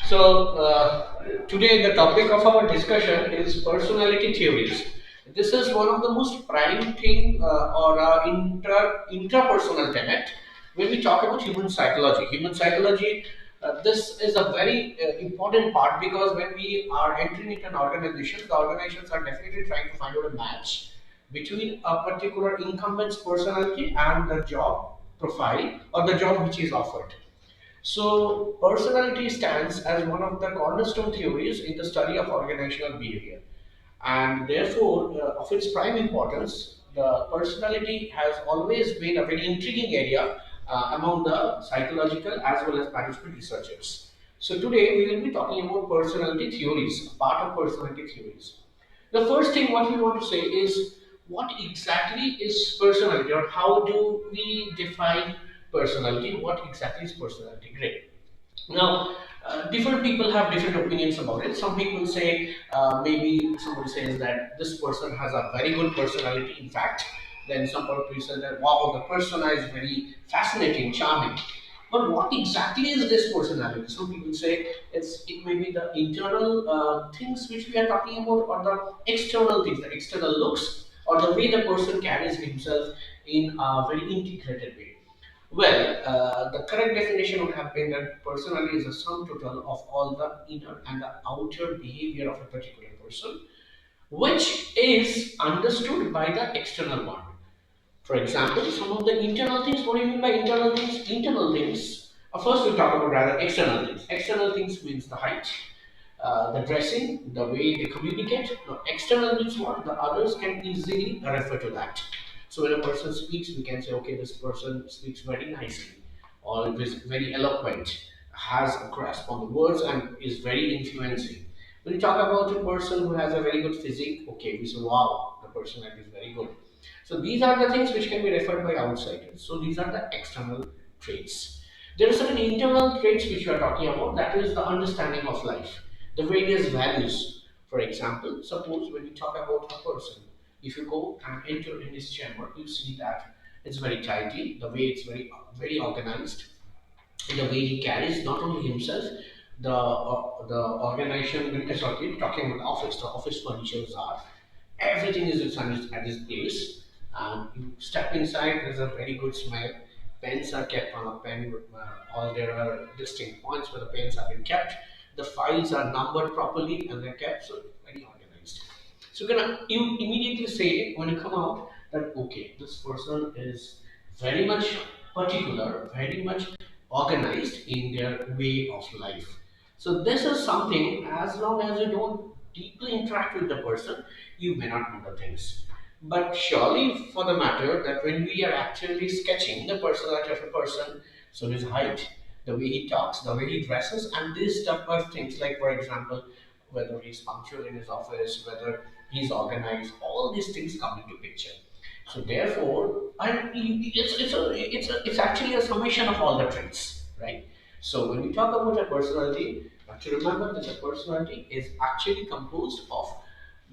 Today the topic of our discussion is personality theories. This is one of the most prime thing or intrapersonal tenet when we talk about human psychology. Human psychology, this is a very important part because when we are entering into an organization, the organizations are definitely trying to find out a match between a particular incumbent's personality and the job profile or the job which is offered. So, personality stands as one of the cornerstone theories in the study of organizational behavior. And therefore, of its prime importance, the personality has always been a very intriguing area among the psychological as well as management researchers. So, today we will be talking about personality theories, a part of personality theories. The first thing what we want to say is what exactly is personality or how do we define personality? What exactly is personality? Great. Now, different people have different opinions about it. Some people say maybe somebody says that this person has a very good personality. In fact, then some people say that wow, the persona is very fascinating, charming. But what exactly is this personality? Some people say it may be the internal things which we are talking about, or the external things, the external looks, or the way the person carries himself in a very integrated way. Well, the correct definition would have been that personality is a sum total of all the inner and the outer behavior of a particular person, which is understood by the external one. For example, some of the internal things, what do you mean by internal things? Internal things, first we'll talk about rather external things. External things means the height, the dressing, the way they communicate. Now, external means what? The others can easily refer to that. So when a person speaks, we can say, okay, this person speaks very nicely, or is very eloquent, has a grasp on the words, and is very influencing. When you talk about a person who has a very good physique, okay, we say, wow, the personality is very good. So these are the things which can be referred by outsiders. So these are the external traits. There are certain internal traits which we are talking about. That is the understanding of life, the various values. For example, suppose when we talk about a person, if you go and enter in his chamber, you see that it's very tidy, the way it's very organized, the way he carries not only himself, the organization. Sorry, talking about office. The office furnitures are everything is at its place. And you step inside, there's a very good smell. Pens are kept on a pen. All there are distinct points where the pens have been kept. The files are numbered properly and they're kept so very organized. So you immediately say when you come out that okay, this person is very much particular, very much organized in their way of life. So this is something, as long as you don't deeply interact with the person, you may not know the things. But surely for the matter that when we are actually sketching the personality of a person, so his height, the way he talks, the way he dresses, and these type of things, like for example, whether he's punctual in his office, whether he's organized, all these things come into picture. So therefore, it's actually a summation of all the traits, right? So when we talk about a personality, you have to remember that the personality is actually composed of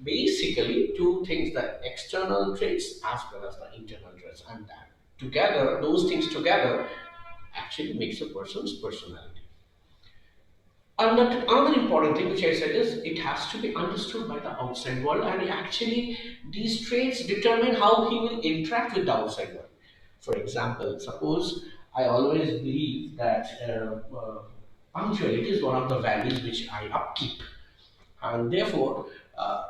basically two things: the external traits as well as the internal traits, and that together, those things together, actually makes a person's personality. And another important thing which I said is it has to be understood by the outside world, and actually these traits determine how he will interact with the outside world. For example, suppose I always believe that punctuality is one of the values which I upkeep, and therefore,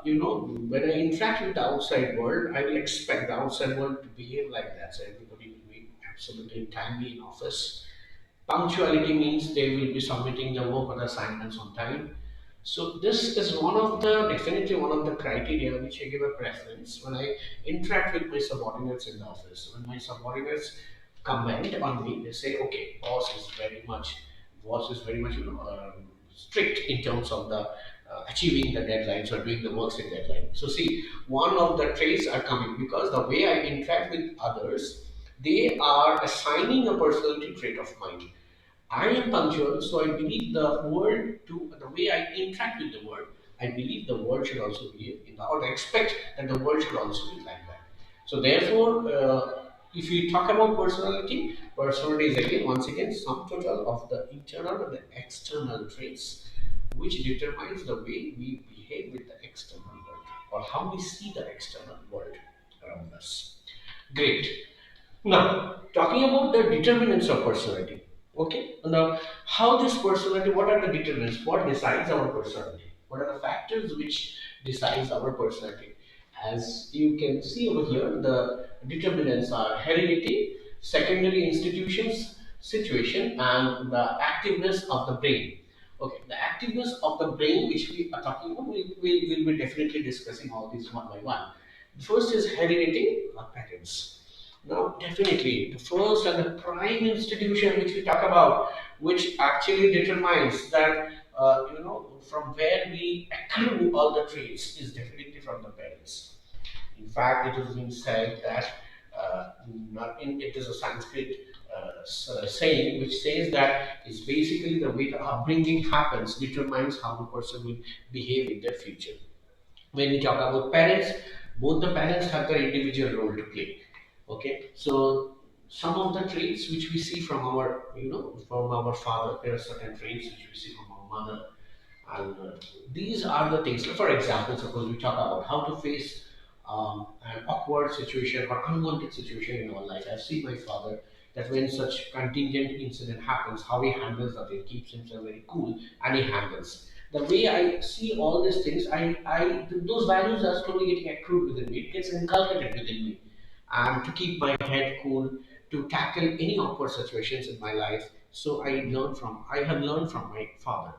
when I interact with the outside world, I will expect the outside world to behave like that. So everybody will be absolutely timely in office. Punctuality means they will be submitting the work or the assignments on time. So this is definitely one of the criteria which I give a preference when I interact with my subordinates in the office. When my subordinates comment on me, they say, okay, boss is very much, strict in terms of the achieving the deadlines or doing the works in deadline. So see, one of the traits are coming because the way I interact with others, they are assigning a personality trait of mine. I am punctual, so I believe the world to the way I interact with the world. I believe the world should also be in the, or I expect that the world should also be like that. So therefore, If we talk about personality, personality is again, once again, sum total of the internal and the external traits, which determines the way we behave with the external world, or how we see the external world around us. Great. Now, talking about the determinants of personality. Okay. Now, how this personality? What are the determinants? What decides our personality? What are the factors which decides our personality? As you can see over here, the determinants are heredity, secondary institutions, situation, and the activeness of the brain. Okay, the activeness of the brain, which we are talking about, we will be definitely discussing all these one by one. The first is heredity, patterns. Now, definitely, the first and the prime institution which we talk about, which actually determines that, from where we accrue all the traits, is definitely from the parents. In fact, it has been said that, not in, it is a Sanskrit saying which says that it's basically the way the upbringing happens determines how the person will behave in their future. When we talk about parents, both the parents have their individual role to play. Okay, so some of the traits which we see from our, from our father, there are certain traits which we see from our mother, and these are the things. For example, suppose we talk about how to face an awkward situation or unwanted situation in our life. I've seen my father that when such contingent incident happens, how he handles that. He keeps himself very cool and he handles. The way I see all these things, those values are slowly getting accrued within me. It gets inculcated within me, and to keep my head cool, to tackle any awkward situations in my life. So I have learned from my father.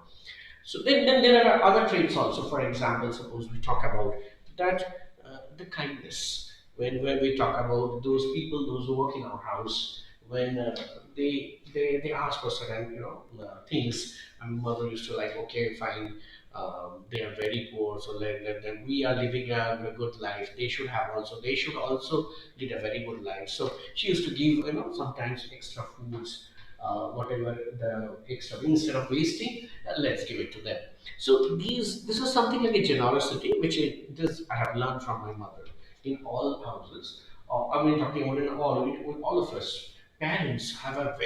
So then there are other traits also. For example, suppose we talk about that, the kindness. When we talk about those people, those who work in our house, when they ask for certain things, and mother used to like, okay, fine, they are very poor, so let them. We are living a good life. They should also lead a very good life. So she used to give, sometimes extra foods, whatever the extra, instead of wasting, let's give it to them. So this is something like a generosity, this I have learned from my mother in all houses. I mean, talking about in all of us, parents have a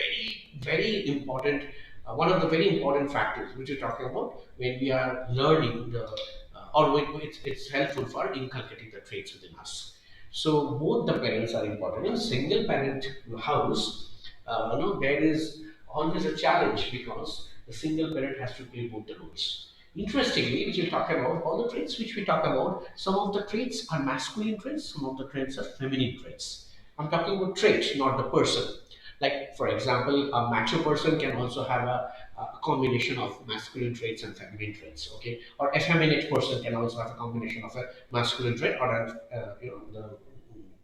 very important, one of the very important factors which we're talking about when we are learning or when it's helpful for inculcating the traits within us. So both the parents are important. In single parent house, there is always a challenge because the single parent has to play both the roles. Interestingly, which we talk about, all the traits which we talk about, some of the traits are masculine traits, some of the traits are feminine traits. I'm talking about traits, not the person. Like, for example, a macho person can also have a combination of masculine traits and feminine traits, okay? Or effeminate person can also have a combination of a masculine trait or the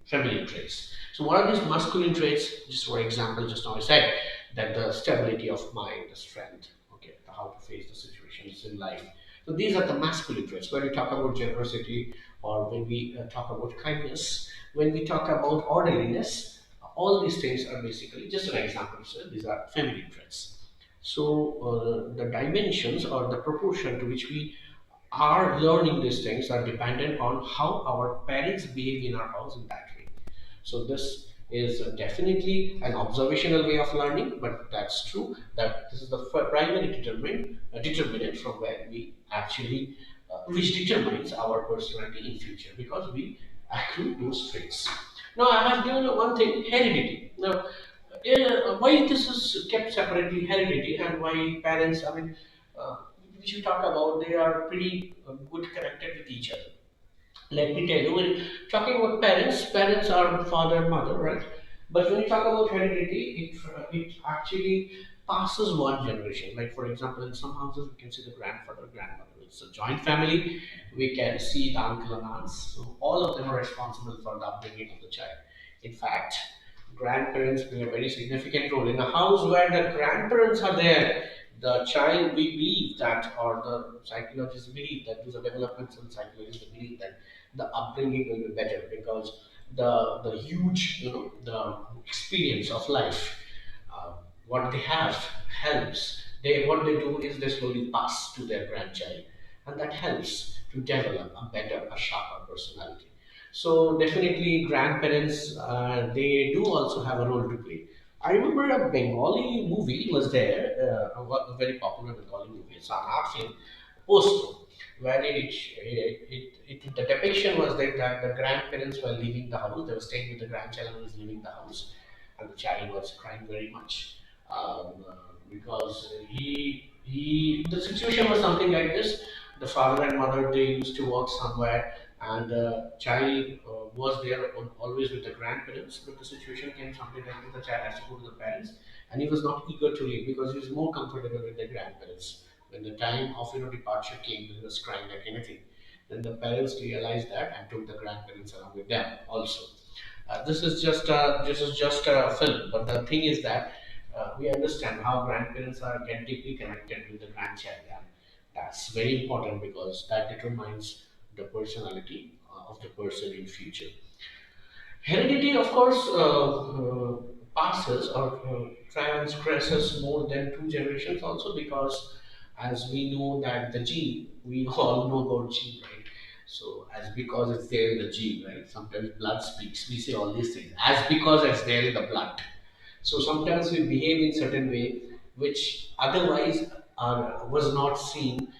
feminine traits. So what are these masculine traits? Just for example, just now I said that the stability of mind, the strength, okay, how to face the situations in life. So these are the masculine traits. When we talk about generosity or when we talk about kindness, when we talk about orderliness, all these things are basically just an example. So these are feminine traits. So the dimensions or the proportion to which we are learning these things are dependent on how our parents behave in our house in that way. So this is definitely an observational way of learning, but that's true that this is the primary determinant from where we actually, which determines our personality in future because we accrue those traits. Now I have given you one thing, heredity. Now, why this is kept separately, heredity, and why parents? I mean, which you talk about, they are pretty good connected with each other. Let me tell you, when talking about parents, parents are father and mother, right? But when you talk about heredity, it actually passes one generation. Like, for example, in some houses, we can see the grandfather, grandmother. It's a joint family. We can see the uncle and aunts. So all of them are responsible for the upbringing of the child. In fact, grandparents play a very significant role. In a house where the grandparents are there, the child, we believe that, or the psychologists believe that, these are developments and psychologists believe that the upbringing will be better because the huge, the experience of life, uh, what they have helps. What they do is they slowly pass to their grandchild, and that helps to develop a better, a sharper personality. So definitely grandparents, they do also have a role to play. I remember a Bengali movie was there, a very popular Bengali movie. It's an art film, Posto, where the depiction was that the grandparents were leaving the house. They were staying with the grandchild who was leaving the house, and the child was crying very much because the situation was something like this. The father and mother, they used to work somewhere, and the child was there always with the grandparents. But the situation came something like this: the child has to go to the parents, and he was not eager to leave because he was more comfortable with the grandparents. When the time of departure came, he was crying like anything. Then the parents realized that and took the grandparents along with them also. This is just a film, but the thing is that we understand how grandparents are get deeply connected with the grandchild, and that's very important because that determines the personality of the person in future. Heredity, of course, passes or transgresses more than two generations also because as we know that the gene, we all know about gene, right? So as because it's there in the gene, right? Sometimes blood speaks. We say all these things as because it's there in the blood. So sometimes we behave in certain way which otherwise was not seen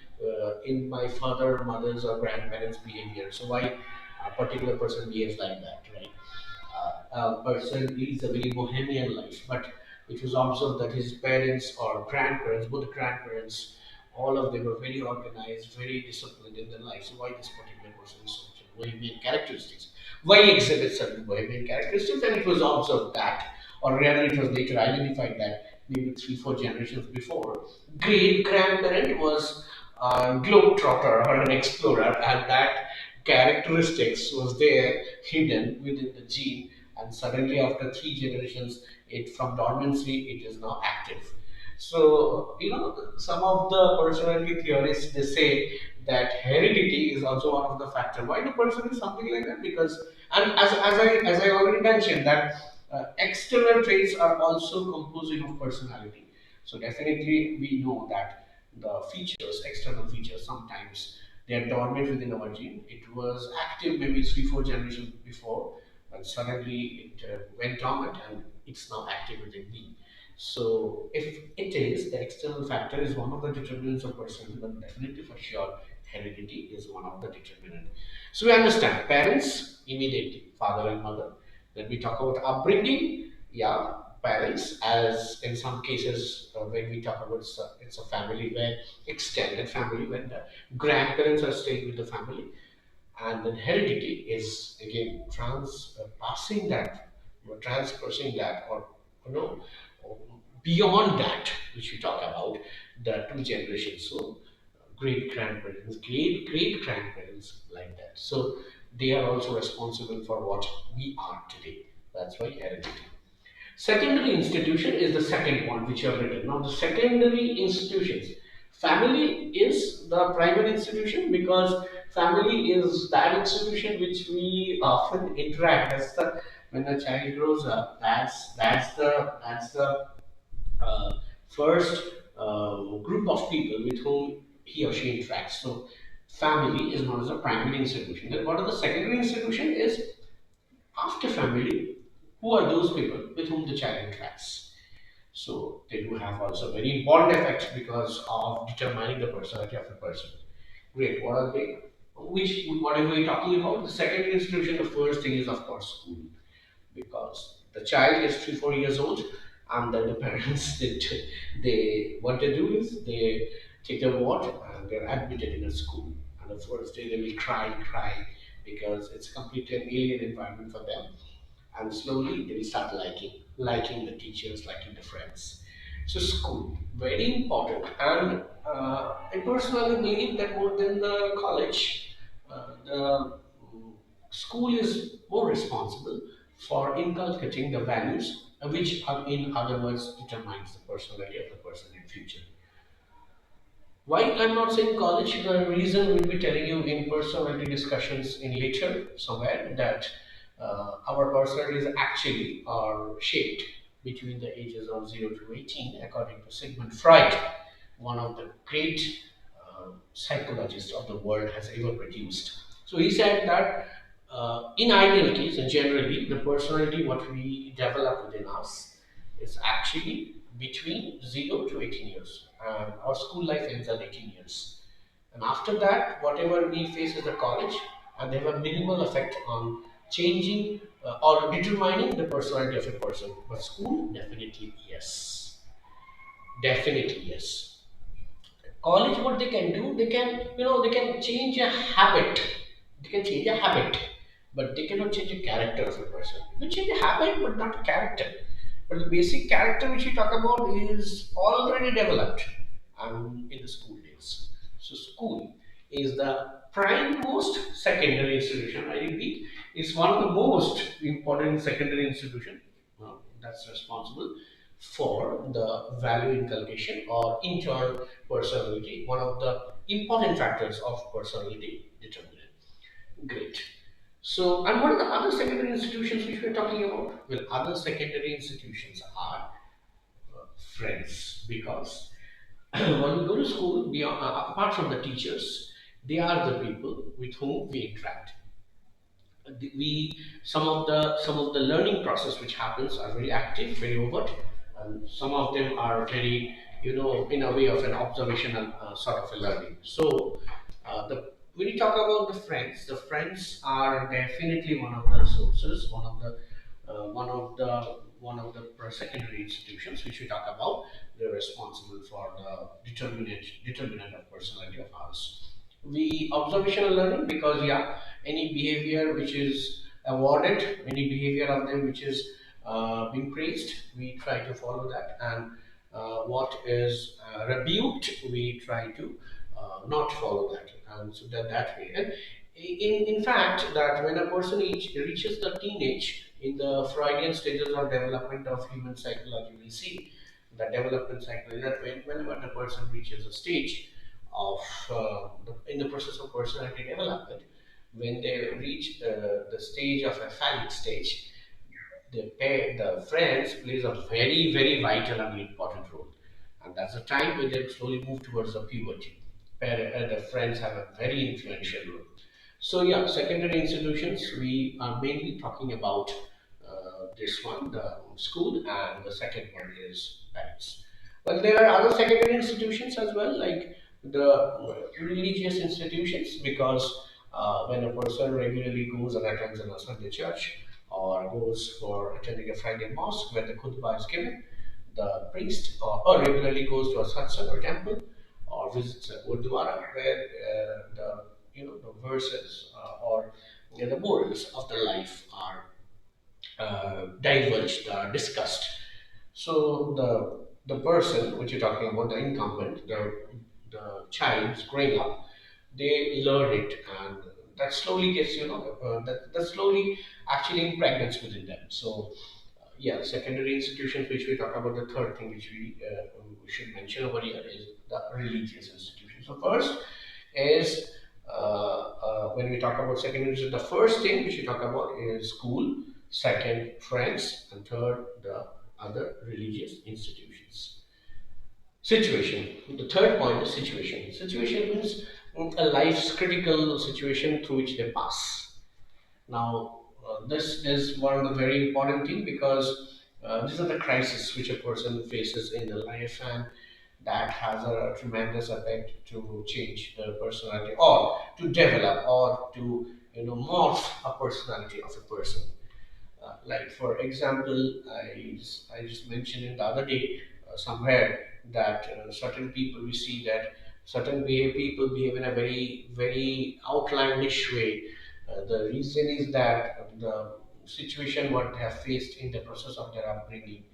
in my father, mother's, or grandparents' behavior. So why a particular person behaves like that, right? Person leads a very bohemian life, but it was observed that his parents or grandparents, both the grandparents, all of them were very organized, very disciplined in their life. So why this particular person is such a bohemian characteristics? Why exhibit certain bohemian characteristics? And it was observed that, or rather, it was later identified that maybe three, four generations before, great grandparent was a globetrotter or an explorer, and that characteristics was there hidden within the gene, and suddenly after three generations it from dormancy it is now active. So some of the personality theorists, they say that heredity is also one of the factor why the person is something like that, because and as I already mentioned that external traits are also composing of personality. So definitely we know that the features, external features, sometimes they are dormant within our gene. It was active maybe three, four generations before, but suddenly it went dormant and it's now active within me. So if it is, the external factor is one of the determinants of personality, but definitely for sure, heredity is one of the determinant. So we understand parents immediately, father and mother. Then we talk about upbringing, yeah, parents, as in some cases when we talk about it's a family where extended family when the grandparents are staying with the family, and then heredity is again passing that, or transposing that, or you know, or beyond that, which we talk about the two generations. So great grandparents, great grandparents, like that. So they are also responsible for what we are today. That's why heredity. Secondary institution is the second point which you have written. Now, the secondary institutions. Family is the primary institution because family is that institution which we often interact. That's the when a child grows up. That's the uh, first group of people with whom he or she interacts. So, family is known as a primary institution. Then, what are the secondary institution? Is after family, who are those people with whom the child interacts? So they do have also very important effects because of determining the personality of the person. Great. What are they? What are we talking about? The secondary institution, the first thing is of course school, because the child is 3 4 years old, and then the parents they what they do is they take their ward and they're admitted in a school. And the first day they will cry because it's completely an alien environment for them, and slowly they will start liking the teachers, liking the friends. So school very important, and I personally believe that more than the college, the school is more responsible for inculcating the values which are in other words determines the personality of the person in future. Why I'm not saying college, the reason we'll be telling you in personality discussions in later somewhere that our personalities actually are shaped between the ages of 0 to 18 according to Sigmund Freud, one of the great psychologists of the world has ever produced. So he said that In ideal case, and generally, the personality what we develop within us is actually between 0 to 18 years. And our school life ends at 18 years. And after that, whatever we face is the college, and they have a minimal effect on changing or determining the personality of a person. But school, definitely yes. Definitely yes. College, what they can do, they can, they can change a habit. They can change a habit, but they cannot change a character of a person. You can change a habit, but not a character. But the basic character which we talk about is already developed in the school days. So school is the prime most secondary institution. I repeat, it's one of the most important secondary institution that's responsible for the value inculcation or internal personality, one of the important factors of personality determinant. Great. So, and what are the other secondary institutions which we are talking about? Well, other secondary institutions are friends, because when we go to school, apart from the teachers, they are the people with whom we interact. We some of the learning process which happens are very active, very overt, and some of them are very, in a way of an observational sort of a learning. So the when you talk about the friends are definitely one of the sources, one of the secondary institutions which we talk about. They're responsible for the determinant of personality of ours. We observational learning, because yeah, any behavior which is awarded, any behavior of them which is being praised, we try to follow that, and what is rebuked, we try to not follow that, and so that way. And in fact, that when a person reaches the teenage, in the Freudian stages of development of human psychology, we see the development cycle that whenever the person reaches a stage of in the process of personality development, when they reach the stage of a phallic stage, the friends plays a very, very vital and important role, and that's the time when they slowly move towards the puberty, where the friends have a very influential role. So yeah, secondary institutions, we are mainly talking about this one, the school, and the second one is parents. Well, there are other secondary institutions as well, like the religious institutions, because when a person regularly goes and attends a Sunday church, or goes for attending a Friday mosque where the khutbah is given, the priest or regularly goes to a satsang or temple, or visits a gurdwara where the verses or the morals of the life are divulged, discussed. So the person which you're talking about, the incumbent, the child growing up, they learn it, and that slowly gets, that slowly actually impregnates within them. So yeah, secondary institutions which we talk about, the third thing which we should mention over here is the religious institutions. So first is when we talk about secondary institutions, the first thing which we talk about is school, second friends, and third the other religious institutions. Situation. The third point is situation. Situation means a life's critical situation through which they pass. Now, this is one of the very important thing, because these are the crises which a person faces in their life, and that has a tremendous effect to change the personality, or to develop, or to morph a personality of a person. Like for example, I just mentioned it the other day somewhere, that certain people, we see that people behave in a very, very outlandish way. The reason is that the situation what they have faced in the process of their upbringing,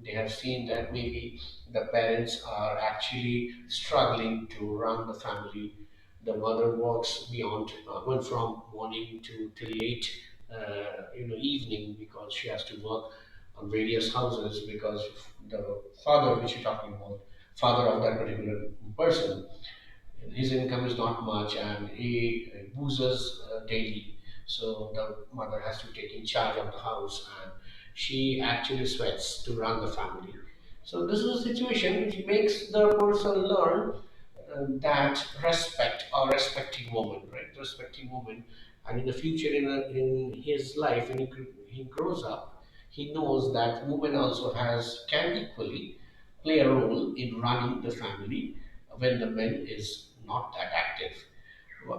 they have seen that maybe the parents are actually struggling to run the family. The mother works beyond, went from morning to till late, evening, because she has to work on various houses, because the father, which you're talking about, father of that particular person, his income is not much, and he boozes daily. So the mother has to take in charge of the house, and she actually sweats to run the family. So this is a situation which makes the person learn that respect, or respecting woman, right? Respecting woman, and in the future, in his life, when he grows up, he knows that woman also has can equally play a role in running the family when the man is not that active.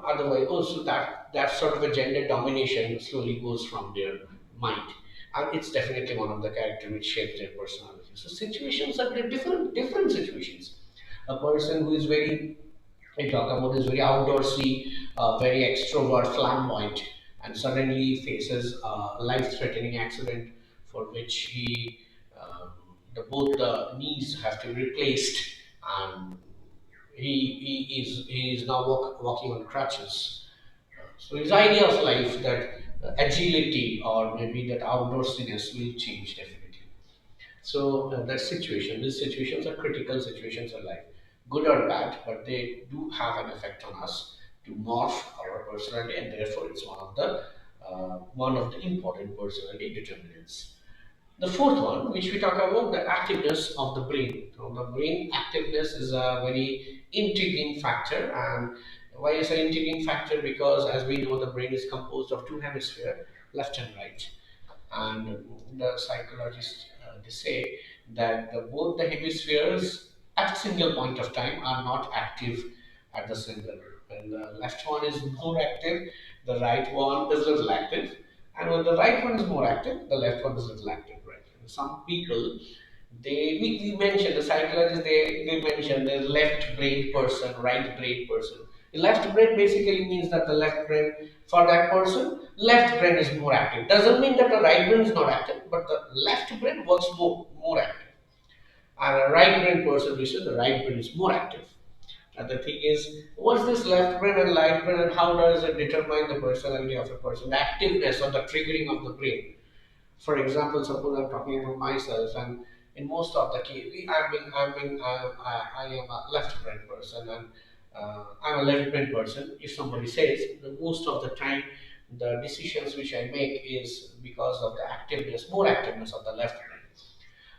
Otherwise, also that sort of a gender domination slowly goes from their mind, and it's definitely one of the character which shapes their personality. So situations are different situations. A person who is very, we talk about, is very outdoorsy, very extrovert, flamboyant, and suddenly faces a life-threatening accident for which both the knees have to be replaced, and he is now walking on crutches. So his idea of life, that agility or maybe that outdoorsiness will change definitely. So that situation, these situations are critical situations in life, good or bad, but they do have an effect on us to morph our personality, and therefore it's one of the important personality determinants. The fourth one, which we talk about, the activeness of the brain. So the brain activeness is a very intriguing factor, and why is an intriguing factor? Because as we know, the brain is composed of two hemispheres, left and right, and the psychologists they say that both the hemispheres at a single point of time are not active at the single. When the left one is more active, the right one is little active, and when the right one is more active, the left one is little active. Right? And some people, we mentioned, the psychologists, they mentioned the left brain person, right brain person. The left brain basically means that the left brain for that person, left brain is more active. Doesn't mean that the right brain is not active, but the left brain works more active. And a right brain person, we said the right brain is more active. And the thing is, what's this left brain and right brain, and how does it determine the personality of a person, the activeness or the triggering of the brain? For example, suppose I'm talking about myself, and in most of the case, I am a left brain person, and I'm a left brain person. If somebody says, most of the time, the decisions which I make is because of the activeness, more activeness of the left brain.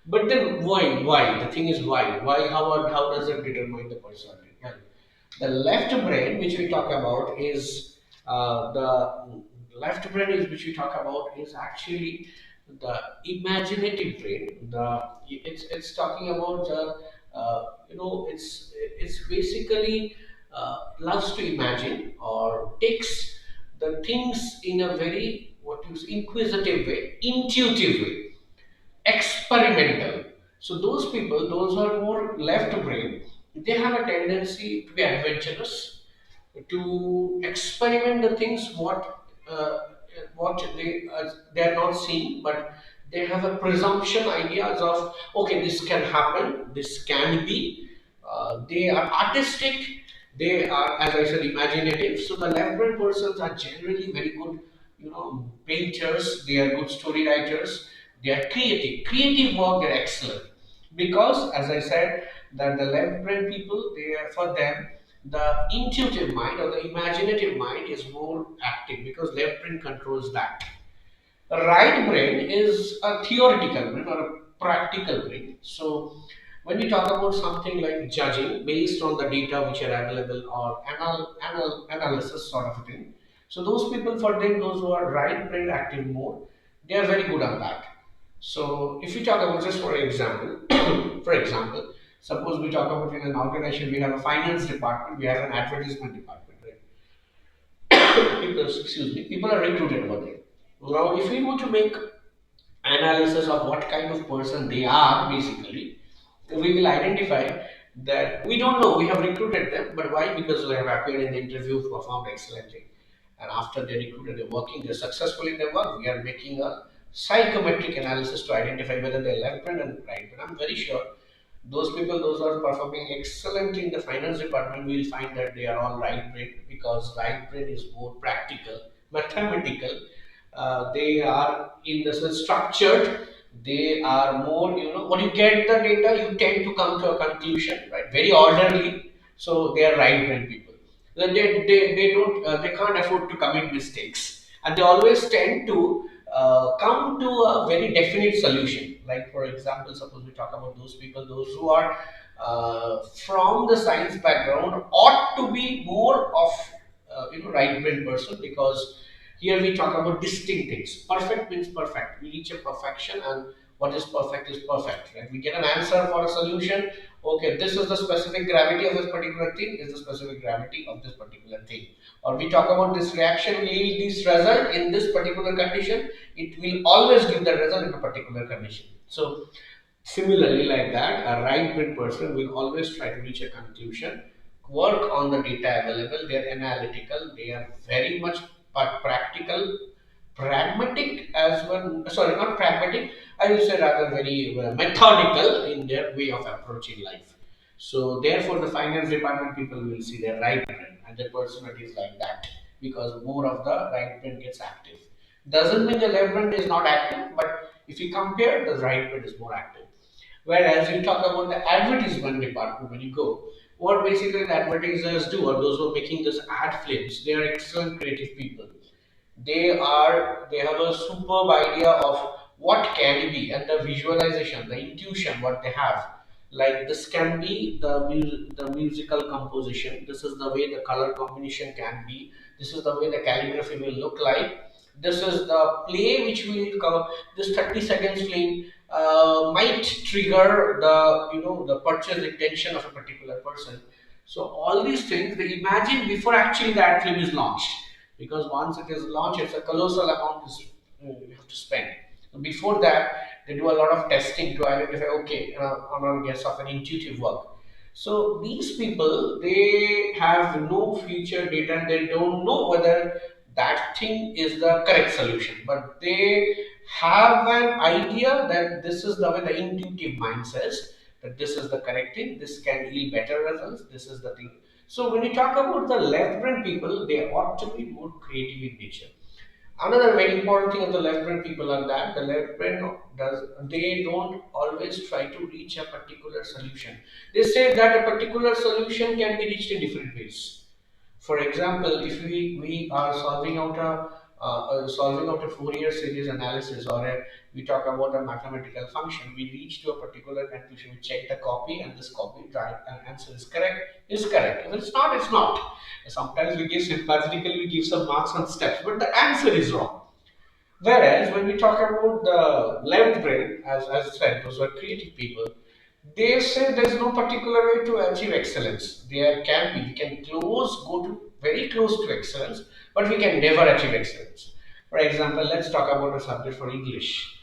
But then why? Why? The thing is why? Why? How does it determine the personality? Well, the left brain, which we talk about, is the left brain is which we talk about is actually the imaginative brain. It's talking about it's basically loves to imagine or takes the things in a very what you say, inquisitive way, intuitive way, experimental. So those people, those who are more left brain, they have a tendency to be adventurous, to experiment the things what they are not seeing, but they have a presumption ideas of, okay, this can happen, this can be. They are artistic, they are, as I said, imaginative. So the left brain persons are generally very good, painters. They are good story writers. They are creative work. They're excellent because, as I said, that the left brain people, they are, for them, the intuitive mind or the imaginative mind is more active because left brain controls that. The right brain is a theoretical brain or a practical brain. So when we talk about something like judging based on the data which are available or analysis sort of a thing, so those people, for them, those who are right brain active more, they are very good at that. So if we talk about, just for example, for example, suppose we talk about in an organization, we have a finance department, we have an advertisement department, right? People, excuse me, people are recruited over there. Now, if we were to make analysis of what kind of person they are, basically, we will identify that we don't know. We have recruited them, but why? Because they have appeared in the interview, performed excellently, and after they recruited, they're working, they're successful in their work. We are making a psychometric analysis to identify whether they're left brain and right brain. I'm very sure those people, those who are performing excellently in the finance department, will find that they are all right brain because right brain is more practical, mathematical. They are in the sense structured. They are more, when you get the data, you tend to come to a conclusion, right? Very orderly. So they are right brain people. They don't they can't afford to commit mistakes, and they always tend to come to a very definite solution. Like for example, suppose we talk about those people, those who are from the science background ought to be more of right brain person because Here we talk about distinct things. Perfect means perfect. We reach a perfection, and what is perfect is perfect. Right? We get an answer for a solution. Okay, this is the specific gravity of this particular thing. Is the specific gravity of this particular thing. Or we talk about this reaction will yield this result in this particular condition. It will always give the result in a particular condition. So similarly, like that, a right-brain person will always try to reach a conclusion, work on the data available, they're analytical, they are very much practical, pragmatic as well. Sorry, not pragmatic, I would say rather very methodical in their way of approaching life. So, therefore, the finance department people will see their right brain and their personality is like that because more of the right brain gets active. Doesn't mean the left brain is not active, but if you compare, the right brain is more active. Whereas you talk about the advertisement department when you go, what basically the advertisers do, or those who are making those ad films, they are excellent creative people. They have a superb idea of what can be and the visualization, the intuition, what they have. Like this can be the musical composition. This is the way the color combination can be. This is the way the calligraphy will look like. This is the play which will cover. This 30 seconds film might trigger the purchase intention of a particular person. So all these things they imagine before actually the ad film is launched, because once it is launched, it's a colossal amount you have to spend. So before that, they do a lot of testing to identify, okay, I'm going to get of an intuitive work. So these people, they have no future data and they don't know whether that thing is the correct solution, but they have an idea that this is the way the intuitive mind says that this is the correct thing, this can yield better results, this is the thing. So when you talk about the left brain people, they ought to be more creative in nature. Another very important thing of the left brain people are that the left brain does they don't always try to reach a particular solution. They say that a particular solution can be reached in different ways. For example, if we are solving out a Fourier series analysis, or we talk about a mathematical function, we reach to a particular conclusion. We check the copy, and this copy right answer is correct. Is correct. If it's not, it's not. Sometimes we give sympathetically, we give some marks on steps, but the answer is wrong. Whereas when we talk about the left brain, as I said, those are creative people, they say there is no particular way to achieve excellence. There can be, we can go to very close to excellence, but we can never achieve excellence. For example, let's talk about a subject for English.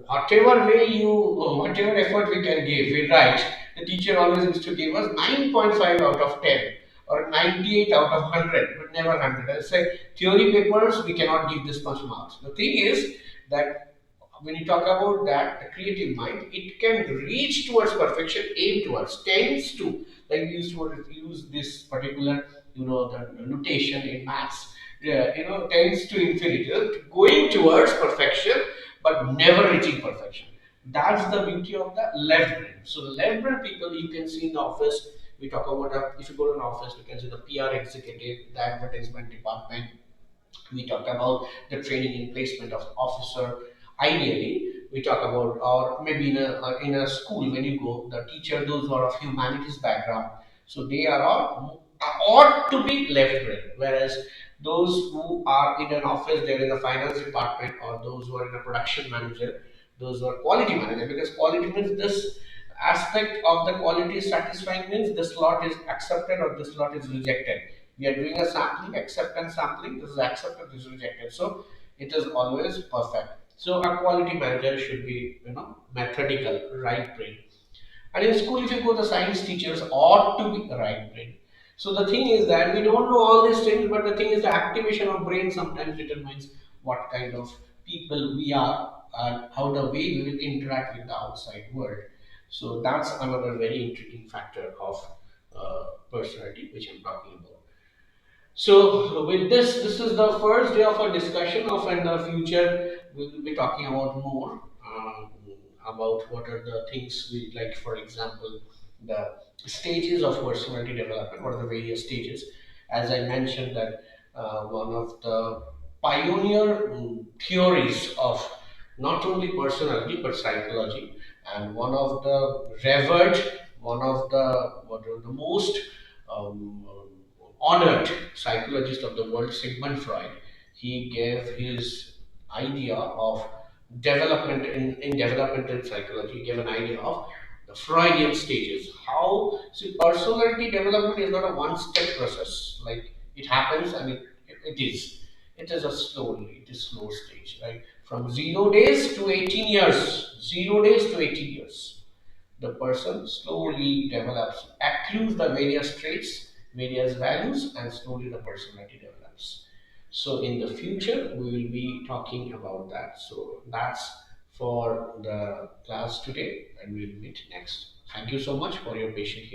Whatever effort we can give, we write, the teacher always used to give us 9.5 out of 10 or 98 out of 100, but never 100. I say theory papers, we cannot give this much marks. The thing is that when you talk about that, the creative mind, it can reach towards perfection, aim towards, tends to, like we used to use this particular, the notation in maths, yeah, tends to infinity, going towards perfection, but never reaching perfection. That's the beauty of the left brain. So the left brain people you can see in the office. We talk about if you go to an office, we can see the PR executive, the advertisement department, we talk about the training and placement of officer. Ideally, we talk about, or maybe in a school when you go, the teacher, those who are of humanities background, so they are all ought to be left brain. Whereas those who are in an office, they're in the finance department, or those who are in a production manager, those who are quality manager, because quality means this aspect of the quality is satisfying means this lot is accepted or this lot is rejected. We are doing a sampling, acceptance sampling, this is accepted, this is rejected. So it is always perfect. So a quality manager should be, methodical, right brain. And in school, if you go, the science teachers ought to be right brain. So the thing is that we don't know all these things, but the thing is the activation of brain sometimes determines what kind of people we are and how the way we will interact with the outside world. So that's another very intriguing factor of personality which I'm talking about. So with this is the first day of our discussion of, in the future we will be talking about more about what are the things we like. For example, the stages of personality development. What are the various stages? As I mentioned that one of the pioneer theories of not only personality but psychology, and one of the revered, one of the what are the most um, honored psychologist of the world, Sigmund Freud. He gave his idea of development in developmental psychology. He gave an idea of the Freudian stages. How, see, personality development is not a one-step process. Like it happens and it is. It is a slowly, it is slow stage, right? From 0 days to 18 years. 0 days to 18 years. The person slowly develops, accrues the various traits, various values, and slowly the personality develops. So in the future, we will be talking about that. So that's for the class today, and we'll meet next. Thank you so much for your patience here.